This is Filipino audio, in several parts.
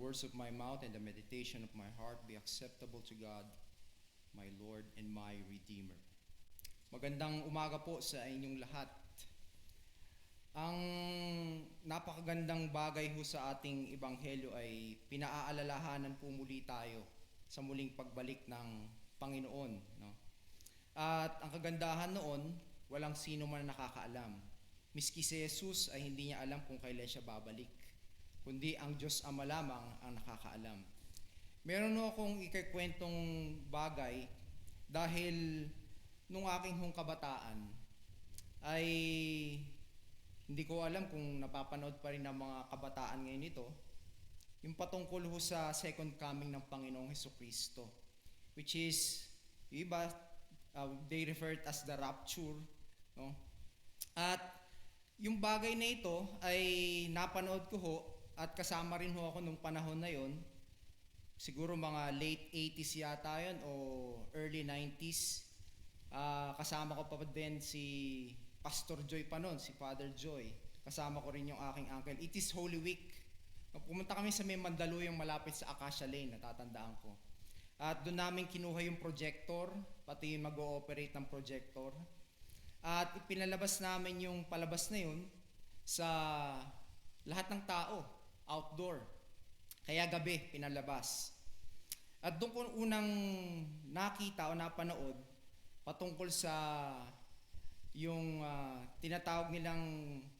words of my mouth and the meditation of my heart be acceptable to God, my Lord and my Redeemer. Magandang umaga po sa inyong lahat. Ang napakagandang bagay ho sa ating ebanghelyo ay pinaaalalahanan po muli tayo sa muling pagbalik ng Panginoon. No? At ang kagandahan noon, walang sino man nakakaalam. Miski si Jesus ay hindi niya alam kung kailan siya babalik, kundi ang Diyos Ama lamang ang nakakaalam. Meron akong ikikwentong bagay dahil nung aking hong kabataan ay hindi ko alam kung napapanood pa rin ng mga kabataan ngayon ito, yung patungkol ho sa second coming ng Panginoong Hesukristo, which is, iba, they refer it as the rapture. No? At yung bagay na ito ay napanood ko ho at kasama rin ho ako nung panahon na yon. Siguro mga late 80s yata yun o early 90s. Kasama ko pa din si Pastor Joy pa noon, si Father Joy. Kasama ko rin yung aking uncle. It is Holy Week. Pumunta kami sa may Mandaluyong malapit sa Acacia Lane, natatandaan ko. At doon namin kinuha yung projector, pati yung mag-ooperate ng projector. At ipinalabas namin yung palabas na yun sa lahat ng tao, outdoor. Kaya gabi pinalabas. At doon ko unang nakita o napanood patungkol sa yung tinatawag nilang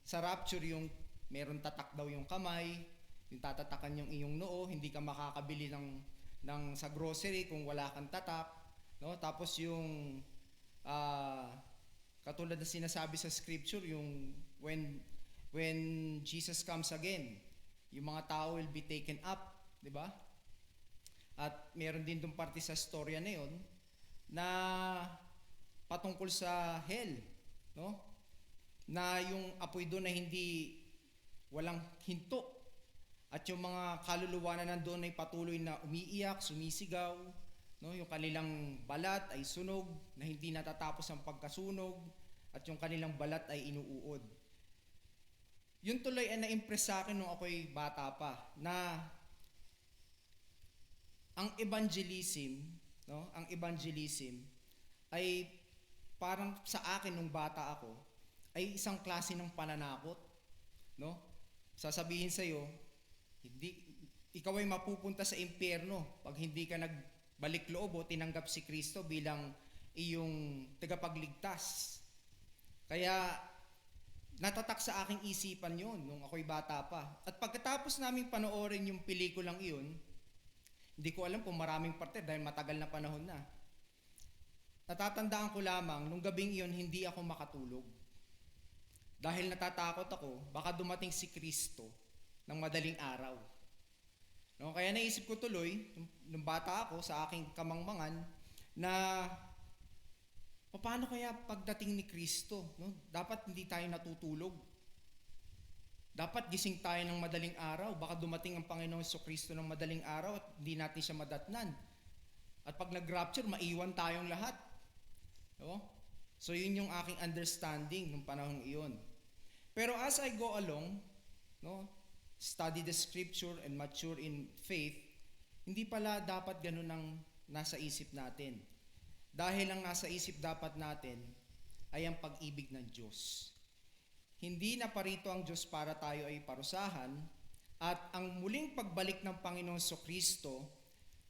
sa rapture, yung meron tatak daw yung kamay, yung tatatakan yung iyong noo, hindi ka makakabili ng sa grocery kung wala kang tatak, no? Tapos yung katulad na sinasabi sa scripture, yung when Jesus comes again, yung mga tao will be taken up, di ba? At meron din doon parte sa storya na yon na patungkol sa hell, no? Na yung apoy doon na hindi walang hinto. At yung mga kaluluwa na nandoon ay patuloy na umiiyak, sumisigaw, no? Yung kanilang balat ay sunog na hindi natatapos ang pagkasunog at yung kanilang balat ay inuuod. Yun tuloy ay na-impress sa akin nung ako'y bata pa na ang evangelism, no? Ang evangelism ay parang sa akin nung bata ako ay isang klase ng pananakot, no? Sasabihin sa iyo, ikaw ay mapupunta sa impyerno pag hindi ka nagbalik loob o tinanggap si Kristo bilang iyong tagapagligtas. Kaya natatak sa aking isipan yon nung ako'y bata pa. At pagkatapos naming panoorin yung pelikulang iyon, hindi ko alam kung maraming parte dahil matagal na panahon na. Natatandaan ko lamang, nung gabing iyon hindi ako makatulog. Dahil natatakot ako, baka dumating si Kristo ng madaling araw. No, kaya naisip ko tuloy, nung bata ako sa aking kamangmangan, na paano kaya pagdating ni Kristo? No? Dapat hindi tayo natutulog. Dapat gising tayo ng madaling araw. Baka dumating ang Panginoong Hesukristo ng madaling araw at hindi natin siya madatnan. At pag nag-rapture, maiwan tayong lahat. No? So yun yung aking understanding nung panahon iyon. Pero as I go along, no, study the scripture and mature in faith, hindi pala dapat ganun ang nasa isip natin. Dahil ang nasa isip dapat natin ay ang pag-ibig ng Diyos. Hindi na parito ang Diyos para tayo ay parusahan, at ang muling pagbalik ng Panginoong Kristo,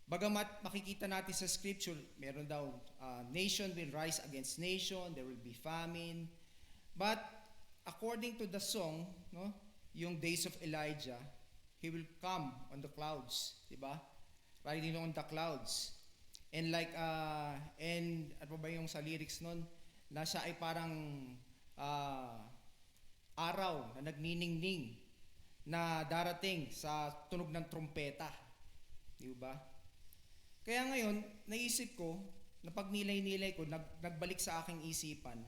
bagamat makikita natin sa scripture, meron daw, nation will rise against nation, there will be famine. But according to the song, no, yung days of Elijah, he will come on the clouds, di ba? Riding on the clouds. And like, and ano ba yung sa lyrics nun? Na siya ay parang araw na nagniningning na darating sa tunog ng trompeta. Di ba? Kaya ngayon, naisip ko, na pag nilay-nilay ko, nagbalik sa aking isipan,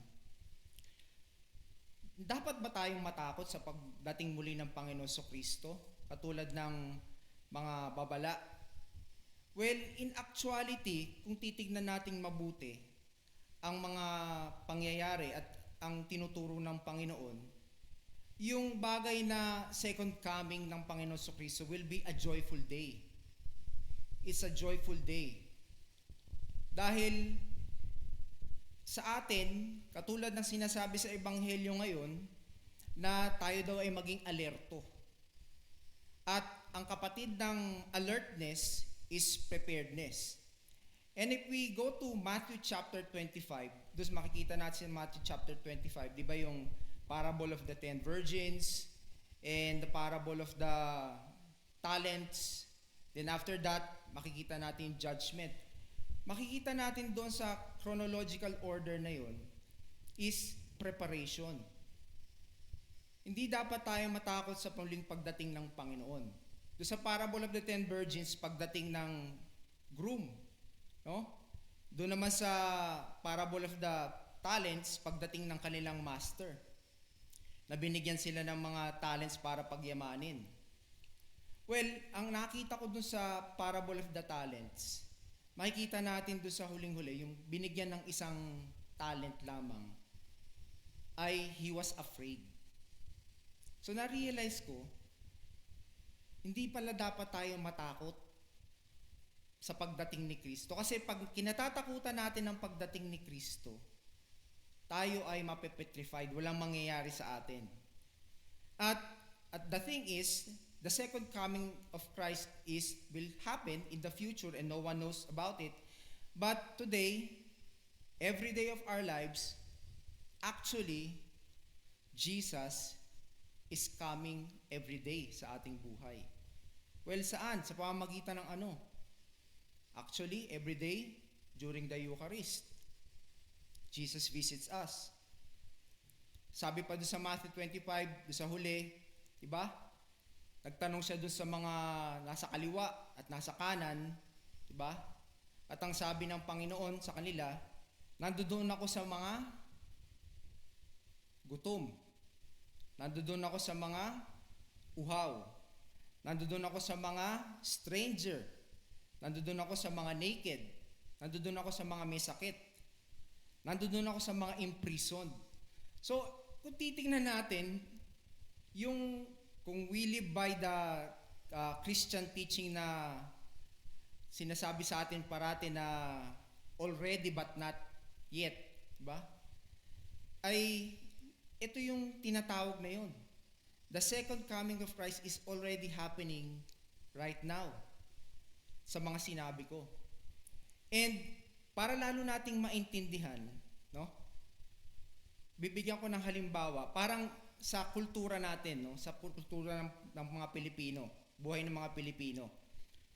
dapat ba tayong matakot sa pagdating muli ng Panginoon Kristo? Katulad ng mga babala. Well, in actuality, kung titignan nating mabuti ang mga pangyayari at ang tinuturo ng Panginoon, yung bagay na second coming ng Panginoon Kristo will be a joyful day. It's a joyful day. Dahil sa atin, katulad ng sinasabi sa Ebanghelyo ngayon, na tayo daw ay maging alerto. At ang kapatid ng alertness is preparedness. And if we go to Matthew chapter 25, doon makikita natin sa Matthew chapter 25, di ba yung parable of the 10 virgins and the parable of the talents. Then after that, makikita natin yung judgment. Makikita natin doon sa chronological order na yun is preparation. Hindi dapat tayo matakot sa muling pagdating ng Panginoon. Doon sa parable of the 10 virgins, pagdating ng groom. No? Doon naman sa parable of the talents, pagdating ng kanilang master. Na binigyan sila ng mga talents para pagyamanin. Well, ang nakita ko dun sa parable of the talents, makikita natin dun sa huling-huli, yung binigyan ng isang talent lamang, ay he was afraid. So na-realize ko, hindi pala dapat tayo matakot sa pagdating ni Kristo. Kasi pag kinatatakutan natin ang pagdating ni Kristo, tayo ay mapepetrified, walang mangyayari sa atin. At the thing is, the second coming of Christ will happen in the future and no one knows about it. But today, every day of our lives, actually, Jesus is coming every day sa ating buhay. Well, saan? Sa pamamagitan ng ano? Actually, every day, during the Eucharist, Jesus visits us. Sabi pa doon sa Matthew 25, doon sa huli, diba? Nagtanong siya doon sa mga nasa kaliwa at nasa kanan, diba? At ang sabi ng Panginoon sa kanila, nandoon ako sa mga gutom. Nandoon ako sa mga uhaw. Nandoon ako sa mga stranger. Nandoon ako sa mga naked. Nandoon ako sa mga may sakit. Nandoon ako sa mga imprisoned. So, kung titingnan natin, kung we live by the Christian teaching na sinasabi sa atin parati na already but not yet, diba? Ay, ito yung tinatawag na yun. The second coming of Christ is already happening right now sa mga sinabi ko. And para lalo nating maintindihan, no? Bibigyan ko ng halimbawa, parang sa kultura natin, no? Sa kultura ng mga Pilipino, buhay ng mga Pilipino.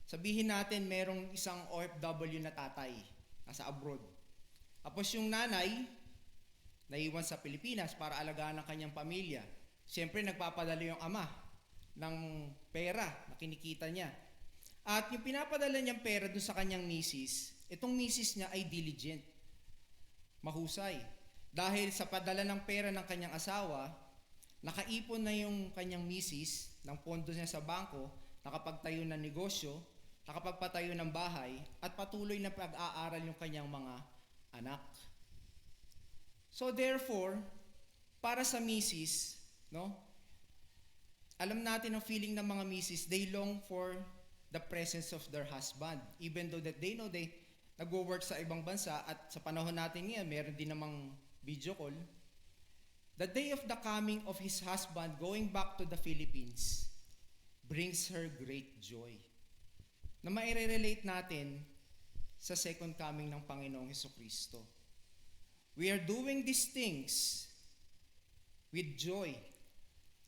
Sabihin natin merong isang OFW na tatay, nasa abroad. Tapos yung nanay, naiwan sa Pilipinas para alagaan ang kanyang pamilya. Siyempre nagpapadala yung ama ng pera na kinikita niya. At yung pinapadala niyang pera dun sa kanyang misis, itong misis niya ay diligent, mahusay. Dahil sa padala ng pera ng kanyang asawa, nakaipon na yung kanyang misis ng pondo niya sa bangko, nakapagtayo ng negosyo, nakapagpatayo ng bahay, at patuloy na pag-aaral yung kanyang mga anak. So therefore, para sa misis, no? Alam natin ang feeling ng mga misis, they long for the presence of their husband. Even though that they know they nagwo-work sa ibang bansa at sa panahon natin ngayon, meron din namang video call. The day of the coming of his husband going back to the Philippines brings her great joy. Na maire-relate natin sa second coming ng Panginoong Hesukristo. We are doing these things with joy.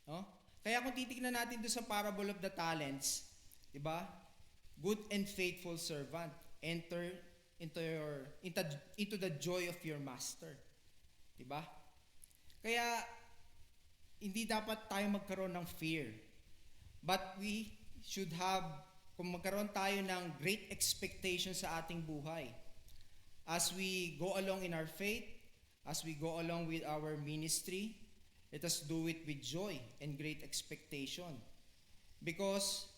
No? Kaya kung titignan natin doon sa parable of the talents, diba? Good and faithful servant, enter into the joy of your master. Diba? Kaya hindi dapat tayo magkaroon ng fear. But we should have, kung magkaroon tayo ng great expectation sa ating buhay. As we go along in our faith, as we go along with our ministry, let us do it with joy and great expectation. Because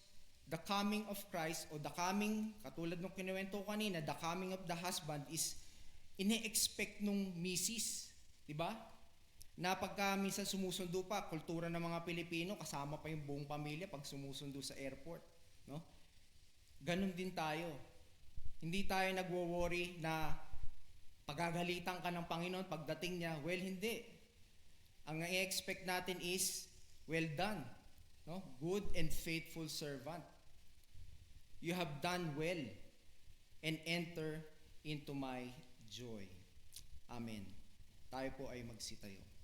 the coming of Christ, o the coming, katulad nung kinuwento ko kanina, the coming of the husband is ine-expect nung misis. Diba? na pagka minsan sumusundo pa, kultura ng mga Pilipino, kasama pa yung buong pamilya pag sumusundo sa airport. No? Ganon din tayo. Hindi tayo nagwo-worry na pagagalitan ka ng Panginoon pagdating niya. Well, hindi. Ang i-expect natin is, well done. No? Good and faithful servant. You have done well and enter into my joy. Amen. Tayo po ay magsitayo.